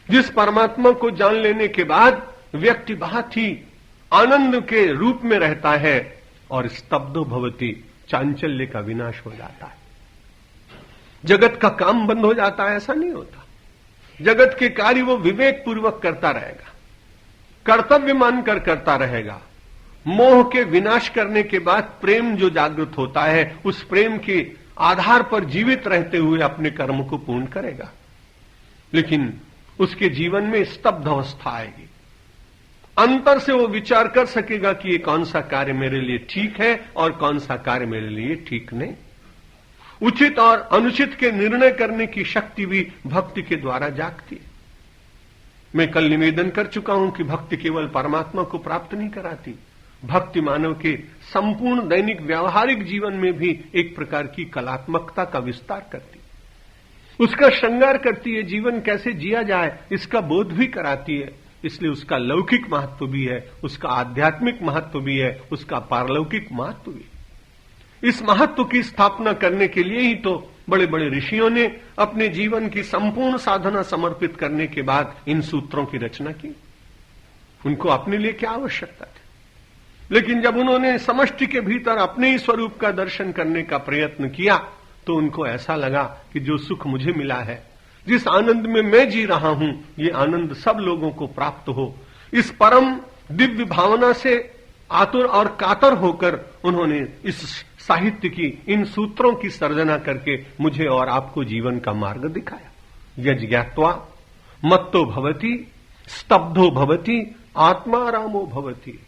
जिस परमात्मा को जान लेने के बाद व्यक्ति बहुत ही आनंद के रूप में रहता है और स्तब्धो भवति, चांचल्य का विनाश हो जाता है। जगत का काम बंद हो जाता है, ऐसा नहीं होता। जगत के कार्य वो विवेक पूर्वक करता रहेगा, कर्तव्य मानकर करता रहेगा। मोह के विनाश करने के बाद प्रेम जो जागृत होता है, उस प्रेम के आधार पर जीवित रहते हुए अपने कर्म को पूर्ण करेगा। लेकिन उसके जीवन में स्तब्ध अवस्था आएगी। अंतर से वो विचार कर सकेगा कि ये कौन सा कार्य मेरे लिए ठीक है और कौन सा कार्य मेरे लिए ठीक नहीं। उचित और अनुचित के निर्णय करने की शक्ति भी भक्ति के द्वारा जागती है। मैं कल निवेदन कर चुका हूं कि भक्ति केवल परमात्मा को प्राप्त नहीं कराती, भक्ति मानव के संपूर्ण दैनिक व्यावहारिक जीवन में भी एक प्रकार की कलात्मकता का विस्तार करती, उसका श्रृंगार करती है। जीवन कैसे जिया जाए इसका बोध भी कराती है। इसलिए उसका लौकिक महत्व भी है, उसका आध्यात्मिक महत्व भी है, उसका पारलौकिक महत्व भी है। इस महत्व की स्थापना करने के लिए ही तो बड़े बड़े ऋषियों ने अपने जीवन की संपूर्ण साधना समर्पित करने के बाद इन सूत्रों की रचना की। उनको अपने लिए क्या आवश्यकता थी, लेकिन जब उन्होंने समष्टि के भीतर अपने ही स्वरूप का दर्शन करने का प्रयत्न किया तो उनको ऐसा लगा कि जो सुख मुझे मिला है, जिस आनंद में मैं जी रहा हूं, ये आनंद सब लोगों को प्राप्त हो। इस परम दिव्य भावना से आतुर और कातर होकर उन्होंने इस साहित्य की इन सूत्रों की सर्जना करके मुझे और आपको जीवन का मार्ग दिखाया। यज् ज्ञात्वा मत्तो भवति, स्तब्धो भवति, आत्मारामो भवति।